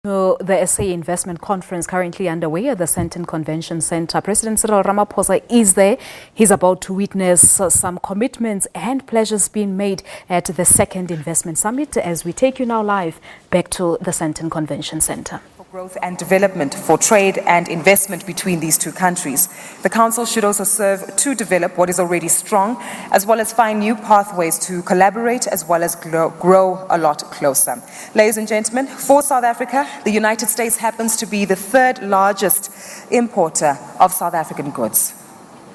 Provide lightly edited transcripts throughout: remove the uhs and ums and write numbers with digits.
The SA Investment Conference currently underway at the Sandton Convention Centre. President Cyril Ramaphosa is there. He's about to witness some commitments and pledges being made at the second investment summit as we take you now live back to the Sandton Convention Centre. Growth and development for trade and investment between these two countries. The Council should also serve to develop what is already strong, as well as find new pathways to collaborate, as well as grow a lot closer. Ladies and gentlemen, for South Africa, the United States happens to be the third largest importer of South African goods.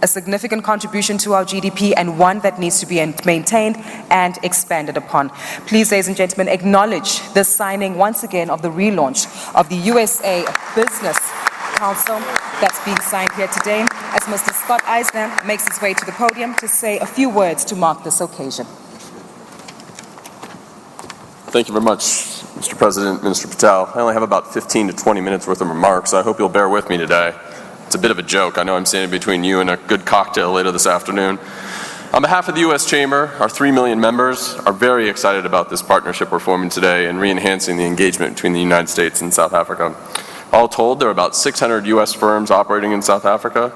A significant contribution to our GDP and one that needs to be maintained and expanded upon. Please, ladies and gentlemen, acknowledge the signing once again of the relaunch of the USA Business Council that's being signed here today as Mr. Scott Eisner makes his way to the podium to say a few words to mark this occasion. Thank you very much, Mr. President, Minister Patel. I only have about 15 to 20 minutes worth of remarks, so I hope you'll bear with me today. It's a bit of a joke. I know I'm standing between you and a good cocktail later this afternoon. On behalf of the U.S. Chamber, our 3 million members are very excited about this partnership we're forming today and re-enhancing the engagement between the United States and South Africa. All told, there are about 600 U.S. firms operating in South Africa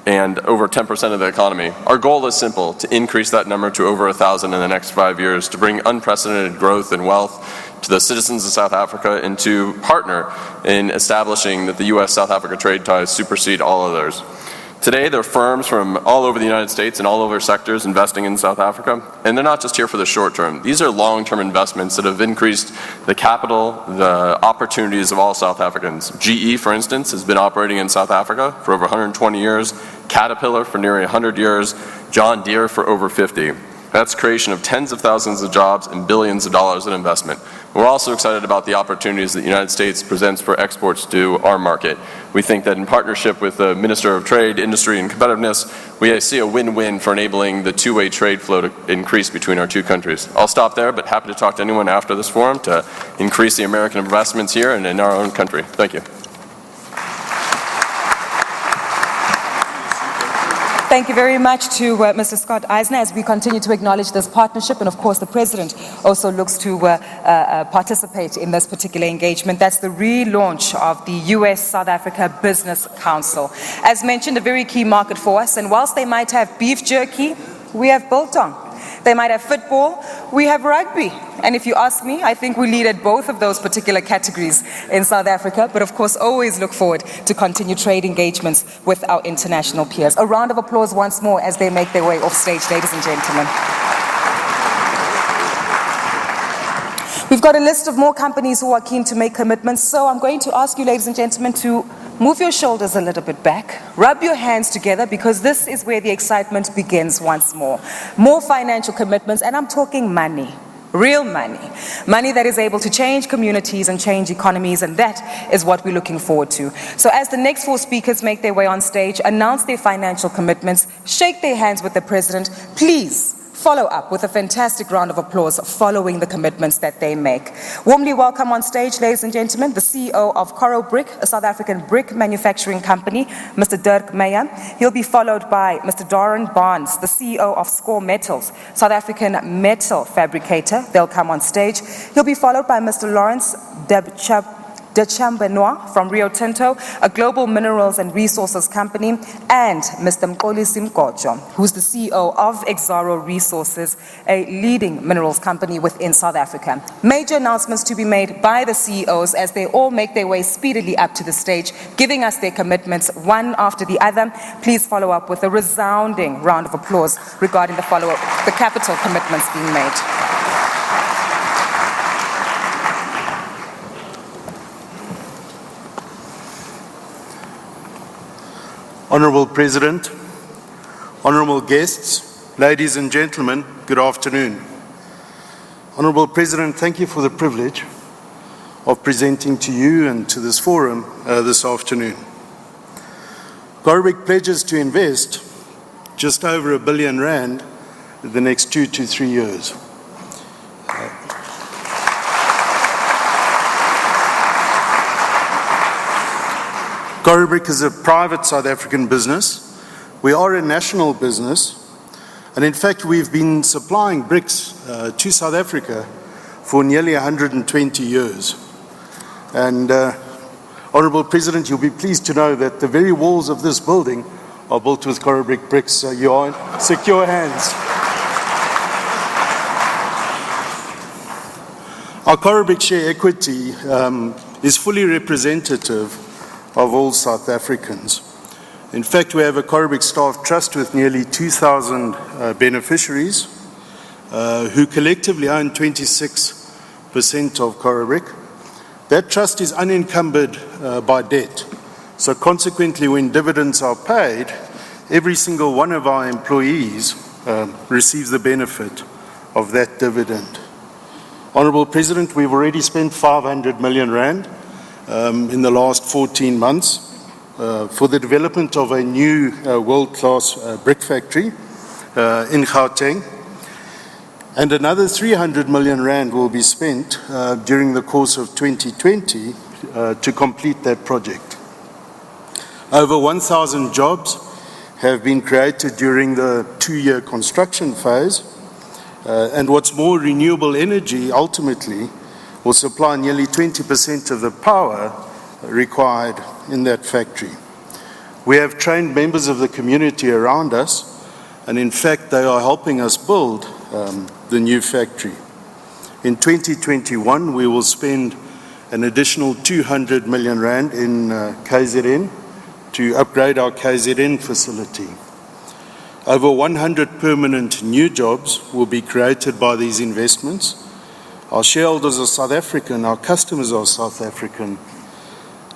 and over 10% of the economy. Our goal is simple, to increase that number to over 1,000 in the next 5 years, to bring unprecedented growth and wealth to the citizens of South Africa and to partner in establishing that the U.S.-South Africa trade ties supersede all others. Today, there are firms from all over the United States and all over sectors investing in South Africa, and they're not just here for the short term. These are long-term investments that have increased the capital, the opportunities of all South Africans. GE, for instance, has been operating in South Africa for over 120 years, Caterpillar for nearly 100 years, John Deere for over 50. That's creation of tens of thousands of jobs and billions of dollars in investment. We're also excited about the opportunities that the United States presents for exports to our market. We think that in partnership with the Minister of Trade, Industry and Competitiveness, we see a win-win for enabling the two-way trade flow to increase between our two countries. I'll stop there, but happy to talk to anyone after this forum to increase the American investments here and in our own country. Thank you. Thank you very much to Mr. Scott Eisner as we continue to acknowledge this partnership, and of course the President also looks to participate in this particular engagement. That's the relaunch of the US-South Africa Business Council. As mentioned, a very key market for us, and whilst they might have beef jerky, we have biltong. They might have football, we have rugby. And if you ask me, I think we lead at both of those particular categories in South Africa, but of course always look forward to continue trade engagements with our international peers. A round of applause once more as they make their way off stage, ladies and gentlemen. We've got a list of more companies who are keen to make commitments, so I'm going to ask you, ladies and gentlemen, to move your shoulders a little bit back, rub your hands together, because this is where the excitement begins once more. More financial commitments, and I'm talking money. Real money. Money that is able to change communities and change economies, and that is what we're looking forward to. So as the next 4 speakers make their way on stage, announce their financial commitments, shake their hands with the President, please follow up with a fantastic round of applause following the commitments that they make. Warmly welcome on stage, ladies and gentlemen, the CEO of Coral Brick, a South African brick manufacturing company, Mr. Dirk Meyer. He'll be followed by Mr. Darren Barnes, the CEO of Scaw Metals, South African metal fabricator. They'll come on stage. He'll be followed by Mr. Lawrence Benoit from Rio Tinto, a global minerals and resources company, and Mr. Mxolisi Mgojo, who's the CEO of Exxaro Resources, a leading minerals company within South Africa. Major announcements to be made by the CEOs as they all make their way speedily up to the stage, giving us their commitments one after the other. Please follow up with a resounding round of applause regarding the capital commitments being made. Honourable President, honourable guests, ladies and gentlemen, good afternoon. Honourable President, thank you for the privilege of presenting to you and to this forum this afternoon. Coral Brick pledges to invest just over R1 billion in the next 2 to 3 years. Coral Brick is a private South African business. We are a national business, and in fact we've been supplying bricks to South Africa for nearly 120 years. And Honourable President, you'll be pleased to know that the very walls of this building are built with coral brick bricks, so you are in secure hands. Our coral brick share equity is fully representative of all South Africans. In fact, we have a coral brick staff trust with nearly 2,000 beneficiaries who collectively own 26% of coral brick. That trust is unencumbered by debt. So consequently, when dividends are paid, every single one of our employees receives the benefit of that dividend. Honourable President, we've already spent 500 million rand in the last 14 months for the development of a new world-class brick factory in Gauteng. And another 300 million rand will be spent during the course of 2020 to complete that project. Over 1,000 jobs have been created during the 2-year construction phase. And what's more, renewable energy ultimately will supply nearly 20% of the power required in that factory. We have trained members of the community around us, and in fact, they are helping us build the new factory. In 2021, we will spend an additional 200 million rand in KZN to upgrade our KZN facility. Over 100 permanent new jobs will be created by these investments. Our shareholders are South African, our customers are South African,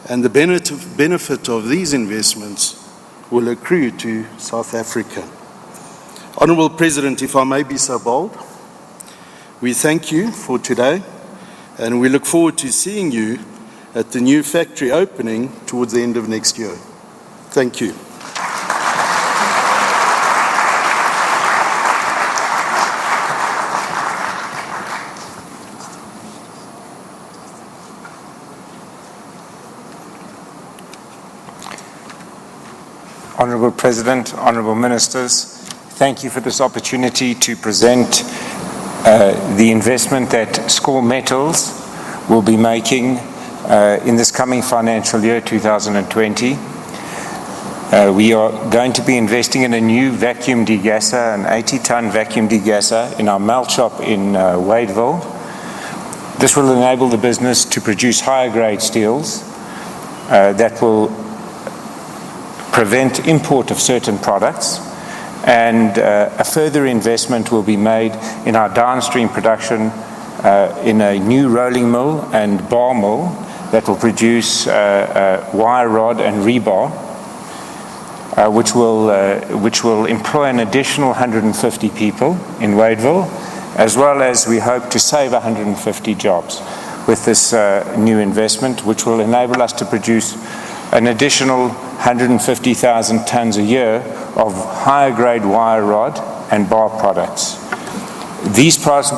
and the benefit of these investments will accrue to South Africa. Honourable President, if I may be so bold, we thank you for today, and we look forward to seeing you at the new factory opening towards the end of next year. Thank you. Honourable President, Honourable Ministers, thank you for this opportunity to present the investment that Scaw Metals will be making in this coming financial year, 2020. We are going to be investing in a new vacuum degasser, an 80-ton vacuum degasser in our melt shop in Wadeville. This will enable the business to produce higher grade steels that will prevent import of certain products, and a further investment will be made in our downstream production in a new rolling mill and bar mill that will produce wire rod and rebar, which will employ an additional 150 people in Wadeville, as well as we hope to save 150 jobs with this new investment, which will enable us to produce an additional 150,000 tonnes a year of higher grade wire rod and bar products. These products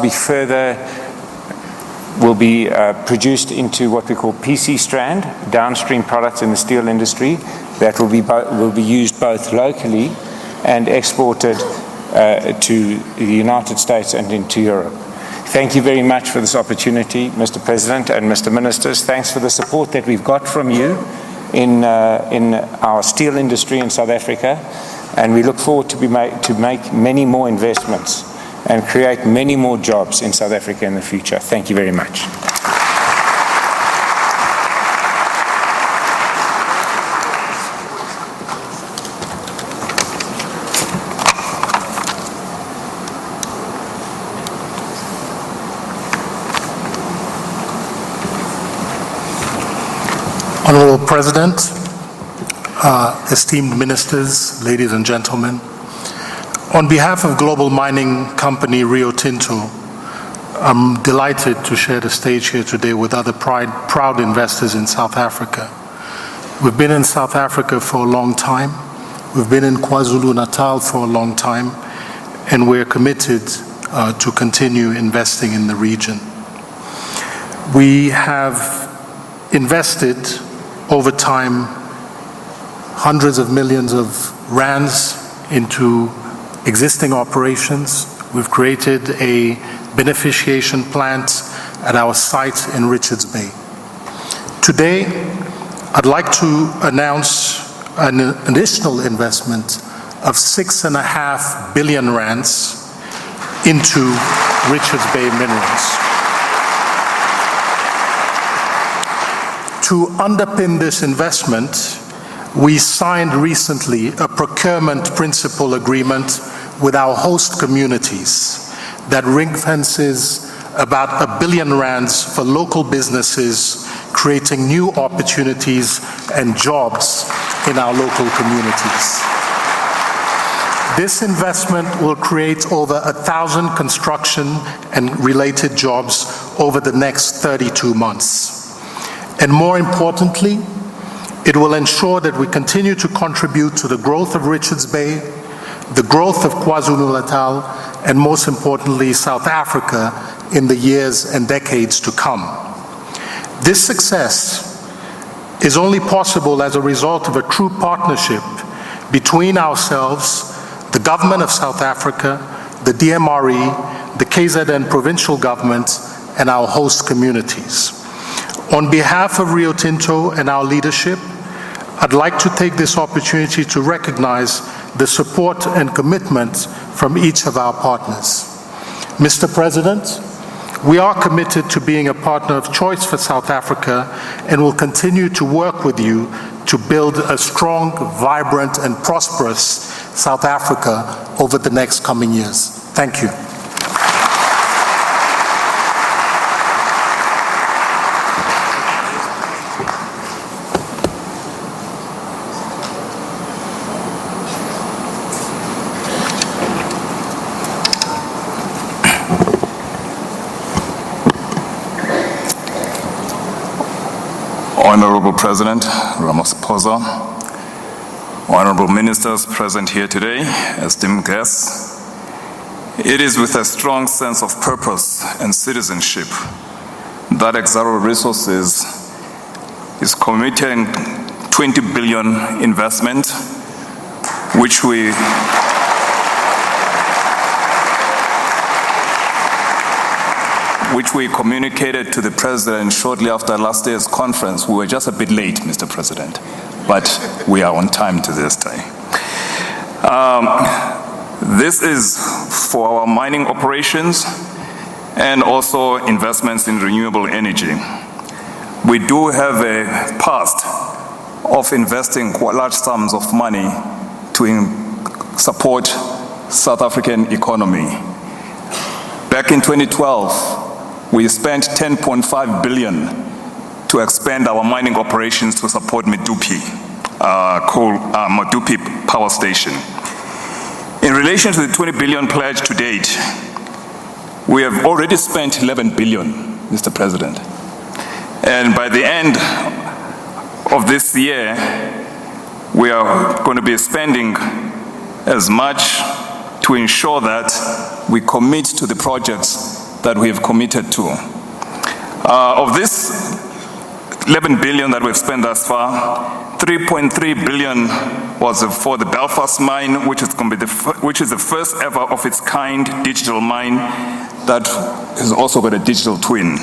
will be produced into what we call PC strand, downstream products in the steel industry that will be used both locally and exported to the United States and into Europe. Thank you very much for this opportunity, Mr. President and Mr. Ministers. Thanks for the support that we've got from you in our steel industry in South Africa, and we look forward to make many more investments and create many more jobs in South Africa in the future. Thank you very much. Honourable President, esteemed ministers, ladies and gentlemen, on behalf of global mining company Rio Tinto, I'm delighted to share the stage here today with other proud investors in South Africa. We've been in South Africa for a long time. We've been in KwaZulu-Natal for a long time, and we're committed to continue investing in the region. We have invested over time hundreds of millions of rands into existing operations. We've created a beneficiation plant at our site in Richards Bay. Today, I'd like to announce an additional investment of 6.5 billion rands into Richards Bay Minerals. To underpin this investment, we signed recently a procurement principle agreement with our host communities that ring-fences about 1 billion rands for local businesses, creating new opportunities and jobs in our local communities. This investment will create over 1,000 construction and related jobs over the next 32 months. And more importantly, it will ensure that we continue to contribute to the growth of Richards Bay, the growth of KwaZulu-Natal, and most importantly, South Africa in the years and decades to come. This success is only possible as a result of a true partnership between ourselves, the Government of South Africa, the DMRE, the KZN provincial government, and our host communities. On behalf of Rio Tinto and our leadership, I'd like to take this opportunity to recognize the support and commitment from each of our partners. Mr. President, we are committed to being a partner of choice for South Africa and will continue to work with you to build a strong, vibrant, and prosperous South Africa over the next coming years. Thank you. Honorable President Ramaphosa, honorable ministers present here today, esteemed guests, it is with a strong sense of purpose and citizenship that Exxaro Resources is committing 20 billion investment, which we communicated to the President shortly after last year's conference. We were just a bit late, Mr. President, but we are on time to this day. This is for our mining operations and also investments in renewable energy. We do have a past of investing large sums of money to support South African economy. Back in 2012, we spent 10.5 billion to expand our mining operations to support Medupi power station. In relation to the 20 billion pledge to date, we have already spent 11 billion, Mr. President. And by the end of this year, we are going to be spending as much to ensure that we commit to the projects that we have committed to. Of this 11 billion that we've spent thus far, 3.3 billion was for the Belfast mine, which is the first ever of its kind digital mine that has also got a digital twin.